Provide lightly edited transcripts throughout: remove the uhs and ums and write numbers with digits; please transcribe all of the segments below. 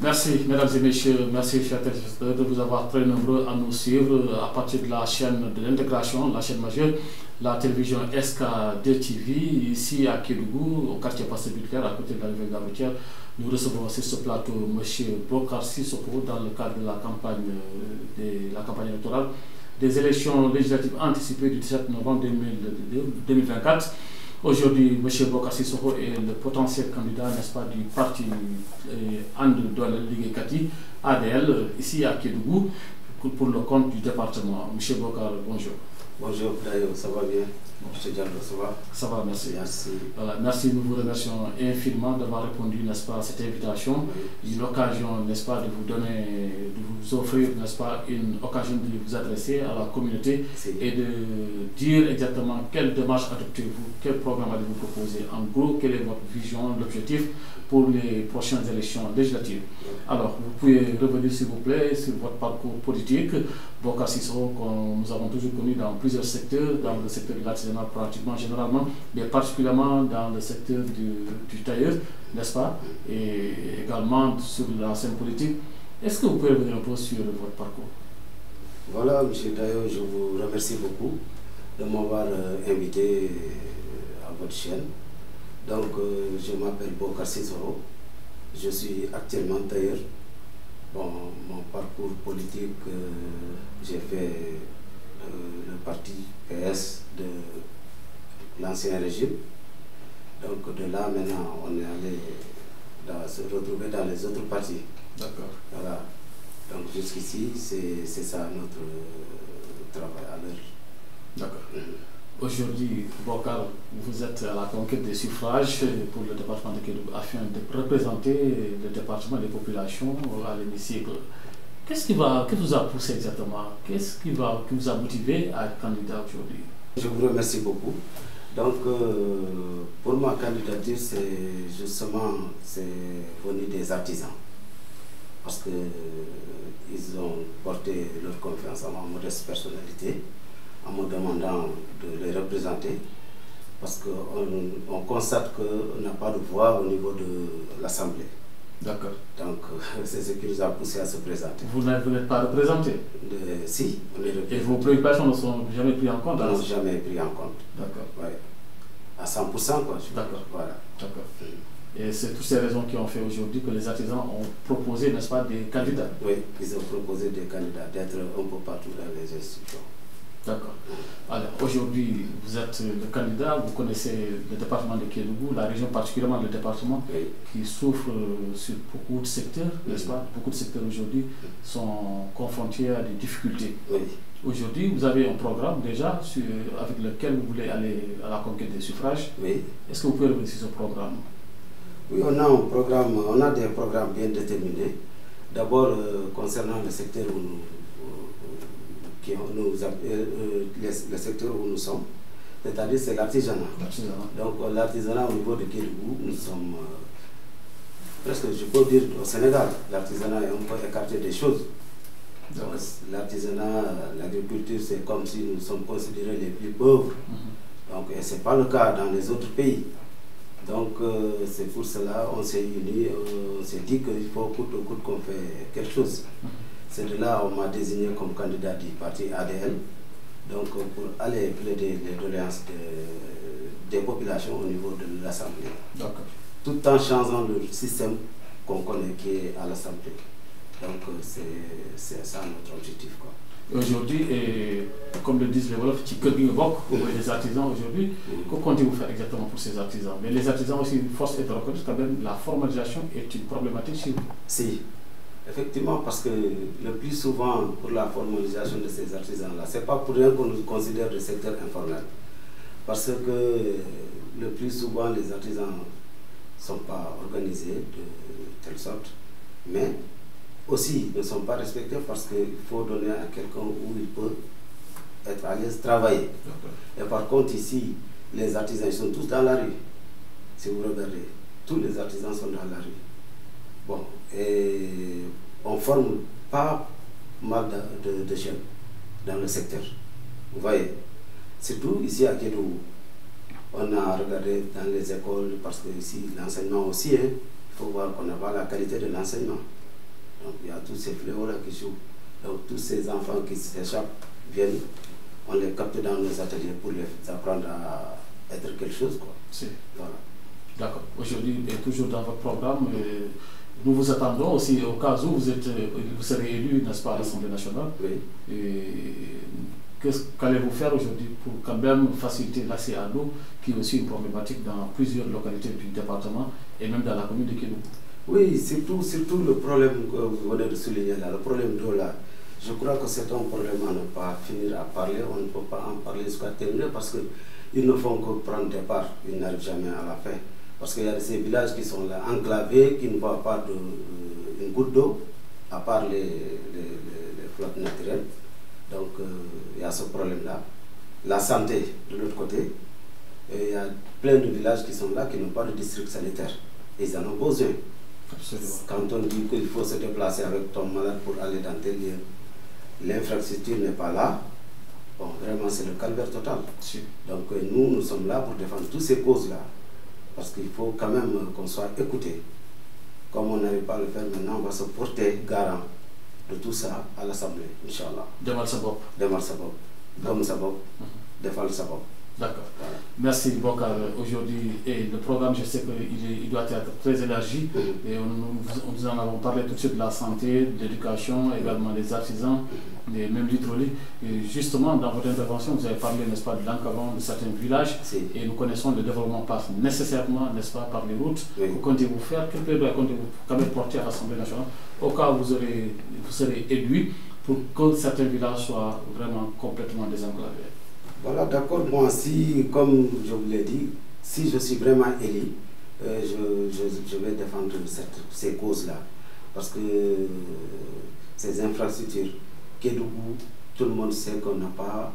Merci, mesdames et messieurs, merci, chers téléspectateurs, de vous avoir très nombreux à nous suivre à partir de la chaîne de l'intégration, la chaîne majeure, la télévision SKD TV, ici à Kédougou, au quartier Passé-Bulgaire, à côté de la rivière Garoutière. Nous recevons sur ce plateau M. Bokar Sissoko dans le cadre de la campagne électorale des élections législatives anticipées du 17 novembre 2024. Aujourd'hui, M. Bokar Sissoko est le potentiel candidat, n'est-ce pas, du parti And Doolel Ligue Kati, ADL, ici à Kédougou, pour le compte du département. M. Bokar, bonjour. Bonjour, Dayo, ça va bien? M. Diallo, ça va? Ça va, merci. Merci. Voilà, merci, nous vous remercions infiniment d'avoir répondu, n'est-ce pas, à cette invitation. Oui. Une occasion, n'est-ce pas, de vous offrir, n'est-ce pas, une occasion de vous adresser à la communauté et de dire exactement quelle démarche adoptez-vous, quel programme allez-vous proposer. En gros, quelle est votre vision, l'objectif pour les prochaines élections législatives. Alors, vous pouvez revenir, s'il vous plaît, sur votre parcours politique. Bokar Sissoko, nous avons toujours connu dans plusieurs secteurs, dans le secteur de l'artisanat pratiquement généralement, mais particulièrement dans le secteur du tailleur, n'est-ce pas, et également sur la scène politique. Est-ce que vous pouvez revenir un peu sur votre parcours? Voilà, M. Dayo, je vous remercie beaucoup de m'avoir invité à votre chaîne. Donc, je m'appelle Bokar Sissoko, je suis actuellement tailleur. Bon, mon parcours politique, j'ai fait le parti PS de l'ancien régime. Donc de là, maintenant, on est allé se retrouver dans les autres partis. D'accord. Voilà. Donc jusqu'ici, c'est ça notre travail à l'heure. D'accord. Aujourd'hui, Bokar, vous êtes à la conquête des suffrages pour le département de Kédougou afin de représenter le département des populations à l'hémicycle. Qu'est-ce qui vous a poussé exactement? Qu'est-ce qui vous a motivé à être candidat aujourd'hui? Je vous remercie beaucoup. Donc, pour ma candidature, c'est venu des artisans. Parce qu'ils ont porté leur confiance à ma modeste personnalité, en me demandant de les représenter, parce qu'on constate qu'on n'a pas de voix au niveau de l'Assemblée. D'accord. Donc, c'est ce qui nous a poussé à se présenter. Vous n'êtes pas représenté? Si, on est représenté. Et vos préoccupations ne sont jamais prises en compte? Non, jamais pris en compte. D'accord. Ouais. À 100%, quoi. D'accord. Voilà. D'accord. Et c'est toutes ces raisons qui ont fait aujourd'hui que les artisans ont proposé, n'est-ce pas, des candidats? Oui, ils ont proposé des candidats d'être un peu partout dans les institutions. D'accord. Alors, aujourd'hui, vous êtes le candidat, vous connaissez le département de Kédougou, la région particulièrement le département, oui, qui souffre sur beaucoup de secteurs, n'est-ce pas? Beaucoup de secteurs aujourd'hui sont confrontés à des difficultés. Oui. Aujourd'hui, vous avez un programme déjà avec lequel vous voulez aller à la conquête des suffrages. Oui. Est-ce que vous pouvez revenir sur ce programme? Oui, on a un programme, on a des programmes bien déterminés. D'abord, concernant le secteur où le secteur où nous sommes, c'est-à-dire c'est l'artisanat. Donc l'artisanat au niveau de Kédougou, nous sommes presque, je peux dire, au Sénégal, l'artisanat est un peu écarté des choses. L'artisanat, l'agriculture, c'est comme si nous sommes considérés les plus pauvres. Donc, et ce n'est pas le cas dans les autres pays. Donc c'est pour cela on s'est unis, on s'est dit qu'il faut coûte que coûte qu'on fait quelque chose. C'est de là on m'a désigné comme candidat du parti ADL, donc pour aller plaider les doléances des populations au niveau de l'Assemblée. Tout en changeant le système qu'on connaît qui est à l'Assemblée. Donc c'est ça notre objectif, quoi. Aujourd'hui, comme le disent les Wolofs, les artisans aujourd'hui, que comptez-vous faire exactement pour ces artisans? Mais les artisans aussi, force est de reconnaître quand même la formalisation est une problématique chez vous. Si, effectivement, parce que le plus souvent pour la formalisation de ces artisans-là, ce n'est pas pour rien qu'on nous considère le secteur informel. Parce que le plus souvent les artisans ne sont pas organisés de telle sorte, mais aussi ne sont pas respectés parce qu'il faut donner à quelqu'un où il peut être à l'aise travailler. Et par contre ici, les artisans ils sont tous dans la rue. Si vous regardez, tous les artisans sont dans la rue. Bon, et on forme pas mal de jeunes dans le secteur. Vous voyez, surtout ici à Kédougou. On a regardé dans les écoles parce que ici l'enseignement aussi, il faut voir qu'on n'a pas la qualité de l'enseignement. Donc il y a tous ces fléaux-là qui jouent. Donc tous ces enfants qui s'échappent viennent, on les capte dans nos ateliers pour les apprendre à être quelque chose, quoi. Voilà. D'accord. Aujourd'hui, et toujours dans votre programme, nous vous attendons aussi au cas où vous serez élu, n'est-ce pas, à l'Assemblée nationale. Oui. Qu'allez-vous faire aujourd'hui pour quand même faciliter l'accès à l'eau, qui est aussi une problématique dans plusieurs localités du département et même dans la commune de Kédougou? Oui, surtout le problème que vous venez de souligner là, le problème d'eau là. Je crois que c'est un problème à ne pas finir à parler, on ne peut pas en parler jusqu'à terminer parce qu'ils ne font que prendre départ, ils n'arrivent jamais à la fin. Parce qu'il y a ces villages qui sont là, enclavés, qui ne voient pas une goutte d'eau, à part les flottes naturelles. Donc il y a ce problème-là. La santé de l'autre côté, et il y a plein de villages qui sont là, qui n'ont pas de district sanitaire. Et ils en ont besoin. Absolument. Quand on dit qu'il faut se déplacer avec ton malade pour aller dans tel lieu, l'infrastructure n'est pas là, bon, vraiment c'est le calvaire total. Donc nous sommes là pour défendre toutes ces causes-là, parce qu'il faut quand même qu'on soit écouté. Comme on n'arrive pas à le faire maintenant, on va se porter garant de tout ça à l'Assemblée, Inch'Allah. Demal Sabop. Demal Sabop. Comme Sabop. Defal Sabop. D'accord. Voilà. Merci Bokar. Aujourd'hui, le programme, je sais qu'il doit être très élargi. Et nous en avons parlé tout de suite de la santé, de l'éducation, également des artisans, et même l'hydraulique. Et justement, dans votre intervention, vous avez parlé, n'est-ce pas, de l'encadrement de certains villages. Et nous connaissons le développement passe nécessairement, n'est-ce pas, par les routes. Que comptez-vous faire? Quel plaidoyer comptez-vous quand même porter à l'Assemblée nationale au cas où vous serez élu pour que certains villages soient vraiment complètement désenclavés? Voilà, d'accord. Moi, si, comme je vous l'ai dit, si je suis vraiment élu, je vais défendre ces causes-là. Parce que ces infrastructures, Kédougou, tout le monde sait qu'on n'a pas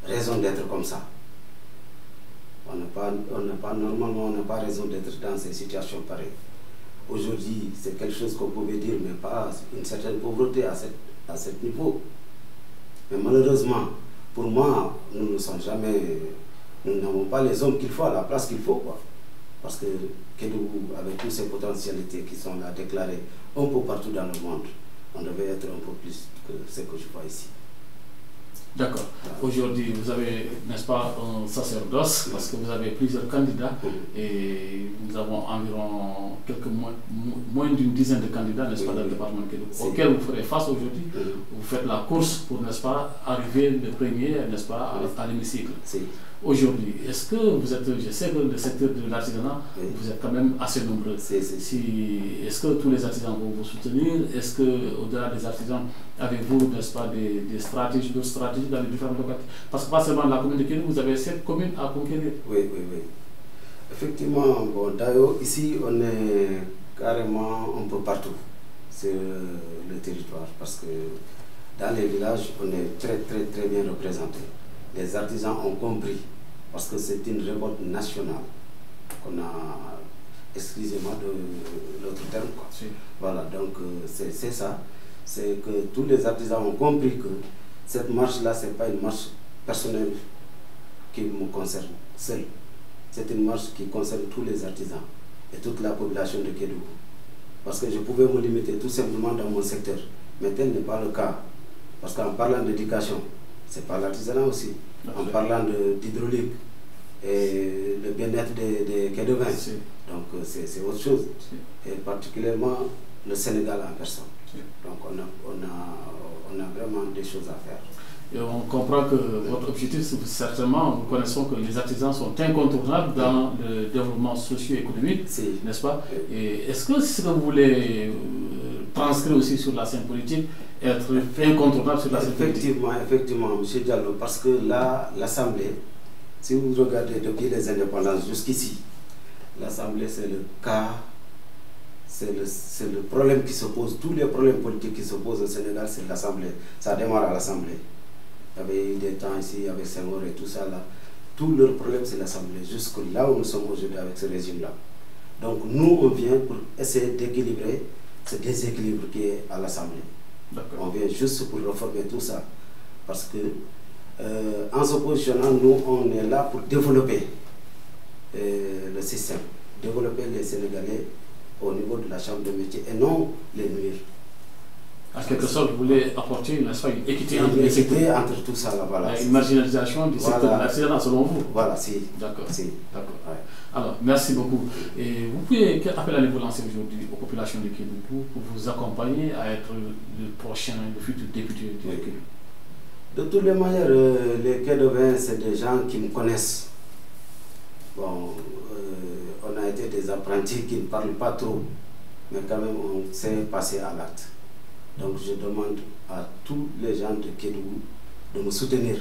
raison d'être comme ça. Normalement, on n'a pas raison d'être dans ces situations pareilles. Aujourd'hui, c'est quelque chose qu'on pouvait dire, mais pas une certaine pauvreté à ce niveau. Mais malheureusement, pour moi, nous n'avons pas les hommes qu'il faut à la place qu'il faut, quoi. Parce que Kédougou, avec toutes ces potentialités qui sont là déclarées un peu partout dans le monde, on devait être un peu plus que ce que je vois ici. D'accord. Aujourd'hui, vous avez, n'est-ce pas, un sacerdoce, parce que vous avez plusieurs candidats, et nous avons environ moins d'une dizaine de candidats, n'est-ce pas, dans le département de Kédougou, auxquels vous ferez face aujourd'hui. Vous faites la course pour, n'est-ce pas, arriver le premier, n'est-ce pas, à l'hémicycle. Aujourd'hui, est-ce que vous êtes, je sais que le secteur de l'artisanat, vous êtes quand même assez nombreux. Est-ce que tous les artisans vont vous soutenir? Est-ce qu'au-delà des artisans, avez-vous, n'est-ce pas, des stratégies, d'autres stratégies dans les différentes localités? Parce que pas seulement la commune de Kédougou, vous avez 7 communes à conquérir. Oui. Effectivement, bon, d'ailleurs, ici, on est carrément un peu partout sur le territoire. Parce que dans les villages, on est très bien représentés. Les artisans ont compris, parce que c'est une révolte nationale qu'on a, excusez-moi de l'autre terme, quoi. Voilà, donc c'est ça, c'est que tous les artisans ont compris que cette marche-là, ce n'est pas une marche personnelle qui me concerne seule. C'est une marche qui concerne tous les artisans et toute la population de Kédougou. Parce que je pouvais me limiter tout simplement dans mon secteur, mais tel n'est pas le cas. Parce qu'en parlant d'éducation, c'est pas l'artisanat aussi. En parlant d'hydraulique et le bien-être des Kédouvains. Donc c'est autre chose. Et particulièrement le Sénégal en personne. Donc on a vraiment des choses à faire. Et on comprend que votre objectif, certainement, nous connaissons que les artisans sont incontournables dans le développement socio-économique, n'est-ce pas? Et est-ce que ce que vous voulez transcrire aussi sur la scène politique, être incontournable sur la scène politique? Effectivement, M. Diallo, parce que là, l'Assemblée, si vous regardez depuis les indépendances jusqu'ici, l'Assemblée c'est le cas, c'est le problème qui se pose, tous les problèmes politiques qui se posent au Sénégal, c'est l'Assemblée. Ça démarre à l'Assemblée. Il y avait eu des temps ici avec Senghor et tout ça là. Tout leur problème c'est l'Assemblée, jusque là où nous sommes aujourd'hui avec ce régime-là. Donc nous on vient pour essayer d'équilibrer ce déséquilibre qui est à l'Assemblée. On vient juste pour reformer tout ça. Parce que en se positionnant, nous on est là pour développer le système, développer les Sénégalais au niveau de la chambre de métier et non les nuire. En quelque sorte, vous voulez apporter une équité entre tout ça là, voilà. Une marginalisation du secteur de l'artisanat selon vous. Voilà, si. D'accord. Si. D'accord. Ouais. Alors, merci beaucoup. Et vous pouvez, quel appel allez-vous lancer aujourd'hui aux populations de Kédougou pour vous accompagner à être le prochain, le futur député de Kédougou? De toutes les manières, les Kédougains, c'est des gens qui me connaissent. Bon, on a été des apprentis qui ne parlent pas trop, mais quand même on sait passer à l'acte. Donc je demande à tous les gens de Kédougou de me soutenir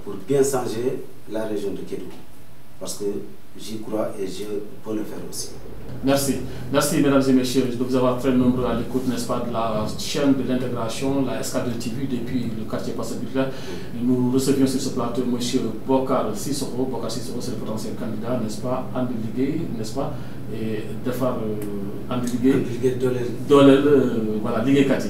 pour bien changer la région de Kédougou. Parce que j'y crois et je peux le faire aussi. Merci. Merci mesdames et messieurs de vous avoir très nombreux à l'écoute, n'est-ce pas, de la chaîne de l'intégration, la SK2 TV depuis le quartier Passabutla. Nous recevions sur ce plateau M. Bokar Sissoko. Bokar Sissoko, c'est le potentiel candidat, n'est-ce pas, Andi Ligue, n'est-ce pas, et Defar Andi Ligue, voilà, Ligue Kati.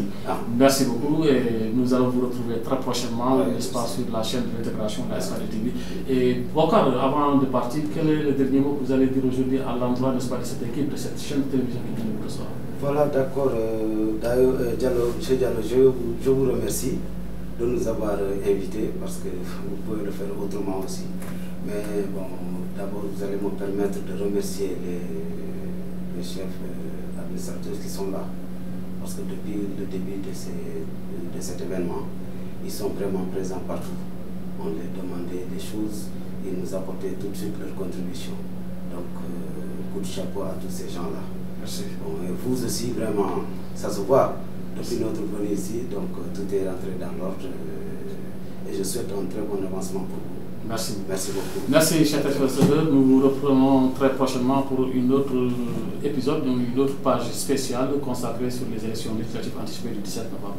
Merci beaucoup et nous allons vous retrouver très prochainement, n'est-ce pas, sur la chaîne de l'intégration, la SK2 TV. Et Bokar, avant de partir, quel est le dernier mot que vous allez dire aujourd'hui à l'endroit, n'est-ce pas, de cette équipe, de cette chaîne de télévision qui vient de recevoir? Voilà, d'accord. D'ailleurs, M. Diallo, je vous remercie de nous avoir invités parce que vous pouvez le faire autrement aussi. Mais bon, d'abord, vous allez me permettre de remercier les chefs administrateurs qui sont là. Parce que depuis le début de cet événement, ils sont vraiment présents partout. On leur demandait des choses, ils nous apportaient tout de suite leur contribution. Donc, coup de chapeau à tous ces gens-là. Merci. Bon, et vous aussi, vraiment, ça se voit depuis notre venue ici, donc tout est rentré dans l'ordre et je souhaite un très bon avancement pour vous. Merci. Merci beaucoup. Merci, chers téléspectateurs. Nous vous reprenons très prochainement pour une autre épisode, une autre page spéciale consacrée sur les élections législatives anticipées du 17 novembre.